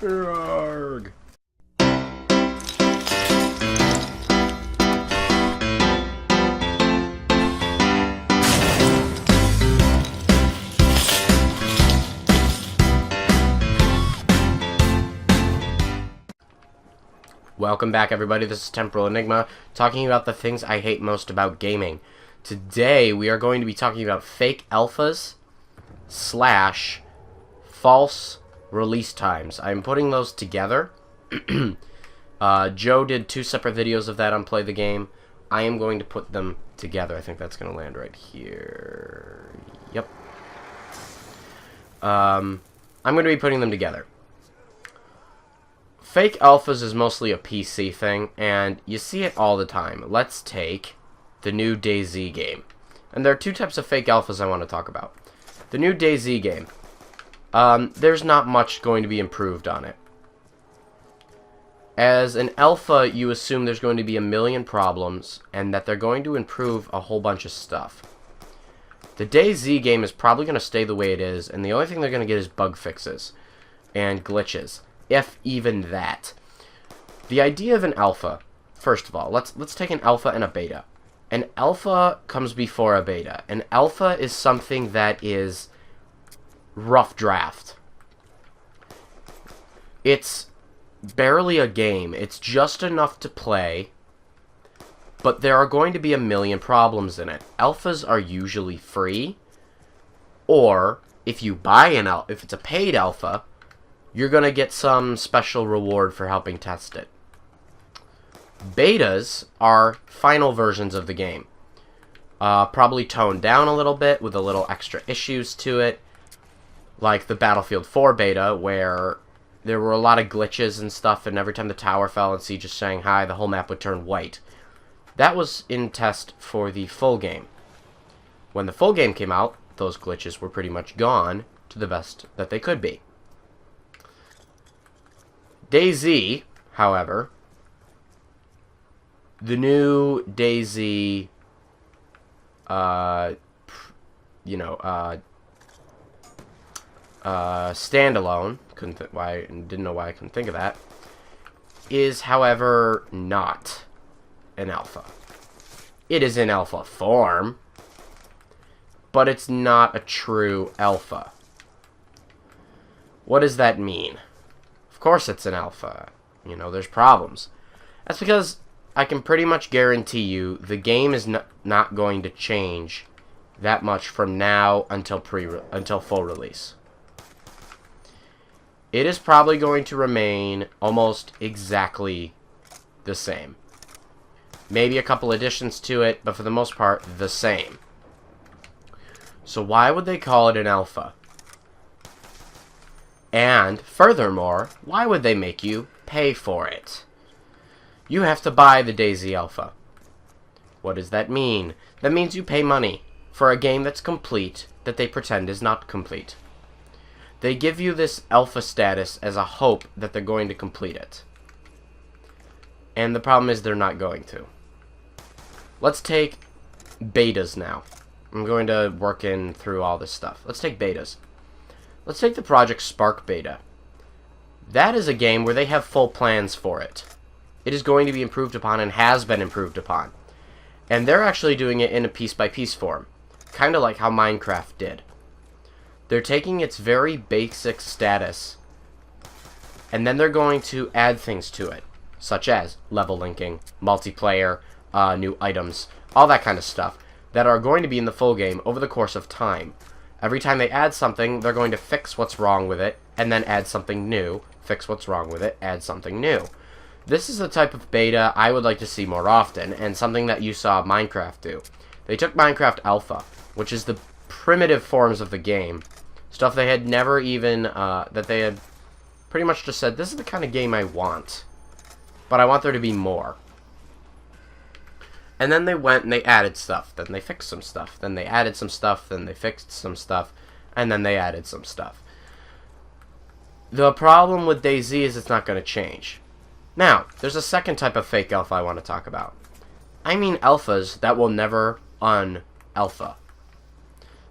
Arrgh. Welcome back, everybody. This is Temporal Enigma, talking about the things I hate most about gaming. Today, we are going to be talking about fake alphas / false release times. I'm putting those together. Joe did 2 separate videos of that on Play the Game. I am going to put them together. I think that's going to land right here. Yep. I'm going to be putting them together. Fake alphas is mostly a PC thing, and you see it all the time. Let's take the new DayZ game. And there are 2 types of fake alphas I want to talk about. The new DayZ game. There's not much going to be improved on it. As an alpha, you assume there's going to be a million problems, and that they're going to improve a whole bunch of stuff. The DayZ game is probably going to stay the way it is, and the only thing they're going to get is bug fixes and glitches. If even that. The idea of an alpha, first of all, let's take an alpha and a beta. An alpha comes before a beta. An alpha is something that is rough draft. It's barely a game. It's just enough to play, but there are going to be a million problems in it. Alphas are usually free, or if you buy an alpha, if it's a paid alpha, you're going to get some special reward for helping test it. Betas are final versions of the game. Probably toned down a little bit with a little extra issues to it. Like the Battlefield 4 beta, where there were a lot of glitches and stuff, and every time the tower fell in Siege of Shanghai, the whole map would turn white. That was in test for the full game. When the full game came out, those glitches were pretty much gone to the best that they could be. DayZ, however, the new DayZ, standalone, didn't know why I couldn't think of that, is, however, not an alpha. It is in alpha form, but it's not a true alpha. What does that mean? Of course it's an alpha. You know, there's problems. That's because I can pretty much guarantee you the game is not going to change that much from now until full release. It is probably going to remain almost exactly the same. Maybe a couple additions to it, but for the most part, the same. So why would they call it an alpha? And, furthermore, why would they make you pay for it? You have to buy the DayZ Alpha. What does that mean? That means you pay money for a game that's complete that they pretend is not complete. They give you this alpha status as a hope that they're going to complete it. And the problem is they're not going to. Let's take betas now. I'm going to work in through all this stuff. Let's take betas. Let's take the Project Spark beta. That is a game where they have full plans for it. It is going to be improved upon and has been improved upon. And they're actually doing it in a piece-by-piece form. Kind of like how Minecraft did. They're taking its very basic status, and then they're going to add things to it, such as level linking, multiplayer, new items, all that kind of stuff, that are going to be in the full game over the course of time. Every time they add something, they're going to fix what's wrong with it, and then add something new, fix what's wrong with it, add something new. This is the type of beta I would like to see more often, and something that you saw Minecraft do. They took Minecraft Alpha, which is the primitive forms of the game, stuff they had never even, that they had pretty much just said, this is the kind of game I want, but I want there to be more. And then they went and they added stuff. Then they fixed some stuff. Then they added some stuff. Then they fixed some stuff. And then they added some stuff. The problem with DayZ is it's not going to change. Now, there's a second type of fake alpha I want to talk about. I mean alphas that will never un-alpha.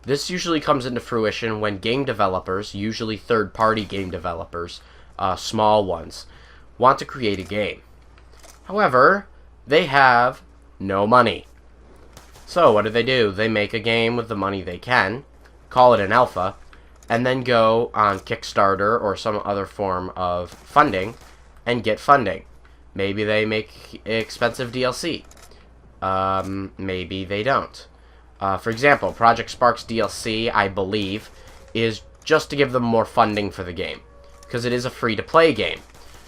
This usually comes into fruition when game developers, usually third-party game developers, small ones, want to create a game. However, they have no money. So what do? They make a game with the money they can, call it an alpha, and then go on Kickstarter or some other form of funding and get funding. Maybe they make expensive DLC. Maybe they don't. For example, Project Spark's DLC, I believe, is just to give them more funding for the game. Because it is a free-to-play game.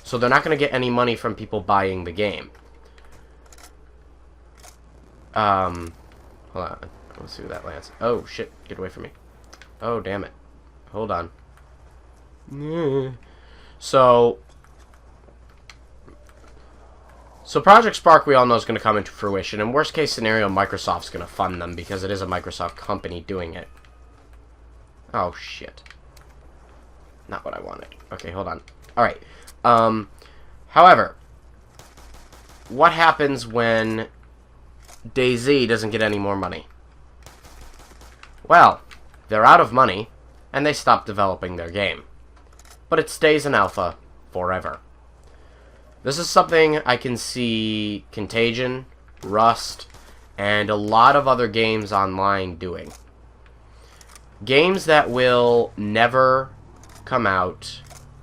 So they're not going to get any money from people buying the game. Hold on. Let's see where that lands. Oh, shit. Get away from me. Oh, damn it. Hold on. So Project Spark, we all know, is going to come into fruition. In worst case scenario, Microsoft's going to fund them because it is a Microsoft company doing it. Oh, shit. Not what I wanted. Okay, hold on. Alright. However, what happens when DayZ doesn't get any more money? Well, they're out of money, and they stop developing their game. But it stays in alpha forever. This is something I can see Contagion, Rust, and a lot of other games online doing. Games that will never come out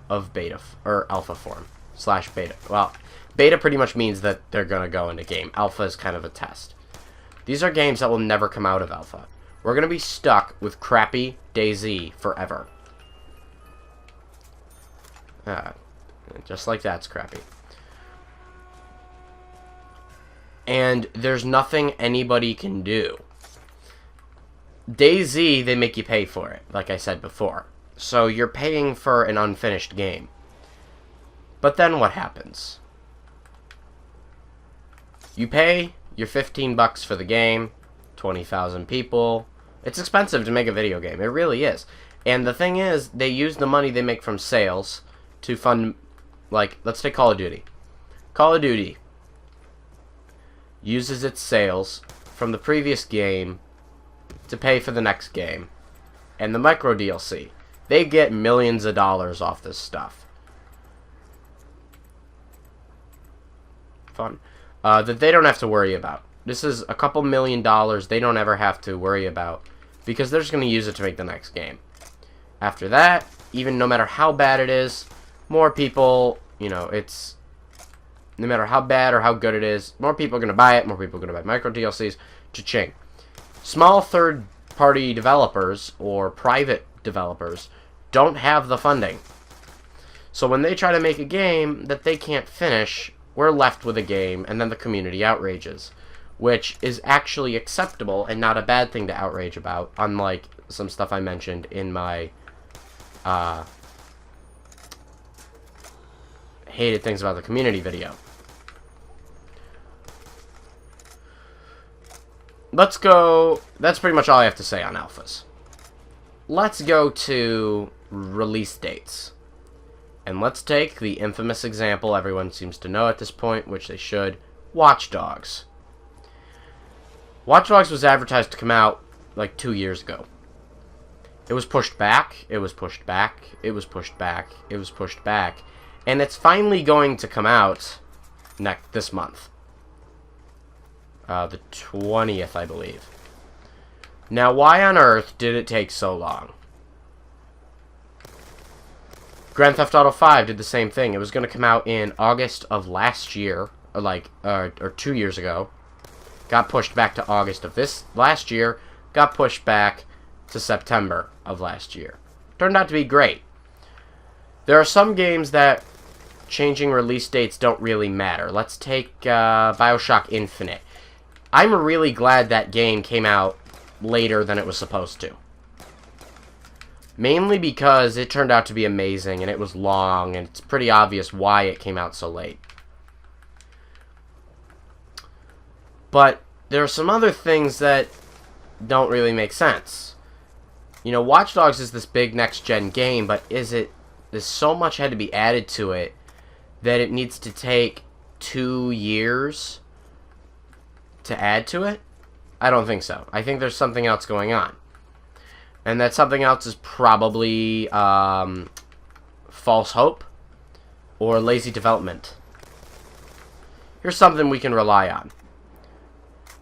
of beta or alpha form / beta. Well, beta pretty much means that they're going to go into game. Alpha is kind of a test. These are games that will never come out of alpha. We're going to be stuck with crappy DayZ forever. Just like that's crappy. And there's nothing anybody can do. DayZ, they make you pay for it, like I said before. So you're paying for an unfinished game. But then what happens? You pay your $15 for the game, 20,000 people. It's expensive to make a video game. It really is. And the thing is, they use the money they make from sales to fund, like, let's take Call of Duty. Call of Duty uses its sales from the previous game to pay for the next game. And the micro DLC. They get millions of dollars off this stuff. Fun. That they don't have to worry about. This is a couple $1 million they don't ever have to worry about because they're just going to use it to make the next game. After that, even no matter how bad it is, more people, you know, it's no matter how bad or how good it is, more people are going to buy it, more people are going to buy micro DLCs. Cha-ching. Small third-party developers or private developers don't have the funding. So when they try to make a game that they can't finish, we're left with a game, and then the community outrages, which is actually acceptable and not a bad thing to outrage about, unlike some stuff I mentioned in my hated things about the community video. Let's go. That's pretty much all I have to say on alphas. Let's go to release dates. And let's take the infamous example everyone seems to know at this point, which they should, Watch Dogs. Watch Dogs was advertised to come out like 2 years ago. It was pushed back, it was pushed back, it was pushed back, it was pushed back, and it's finally going to come out this month. The 20th, I believe. Now, why on earth did it take so long? Grand Theft Auto 5 did the same thing. It was going to come out in August of last year, or 2 years ago. Got pushed back to August of this last year. Got pushed back to September of last year. Turned out to be great. There are some games that changing release dates don't really matter. Let's take BioShock Infinite. I'm really glad that game came out later than it was supposed to. Mainly because it turned out to be amazing, and it was long, and it's pretty obvious why it came out so late. But there are some other things that don't really make sense. You know, Watch Dogs is this big next-gen game, but there's so much had to be added to it that it needs to take 2 years to add to it? I don't think so. I think there's something else going on. And that something else is probably false hope or lazy development. Here's something we can rely on.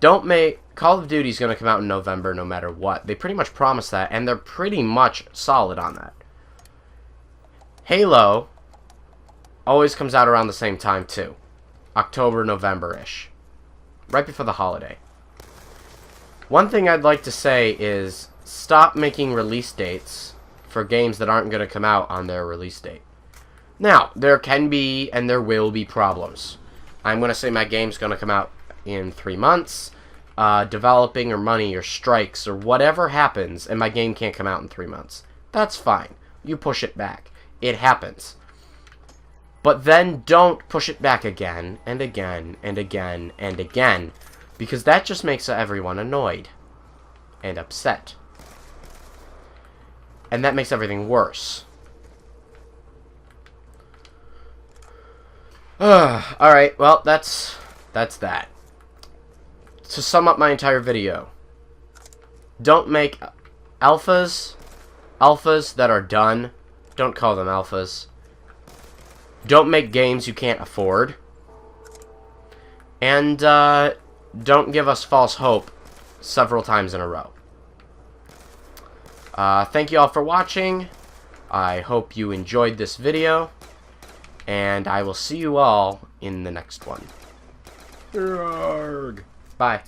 Don't make... Call of Duty is going to come out in November no matter what. They pretty much promised that, and they're pretty much solid on that. Halo always comes out around the same time, too. October, November-ish. Right before the holiday. One thing I'd like to say is stop making release dates for games that aren't going to come out on their release date. Now, there can be and there will be problems. I'm going to say my game's going to come out in 3 months. Developing or money or strikes or whatever happens and my game can't come out in 3 months. That's fine. You push it back. It happens. But then don't push it back again and again and again and again, because that just makes everyone annoyed and upset. And that makes everything worse. Alright, well, that's that. To sum up my entire video, don't make alphas that are done. Don't call them alphas. Don't make games you can't afford. And don't give us false hope several times in a row. Thank you all for watching. I hope you enjoyed this video. And I will see you all in the next one. Bye.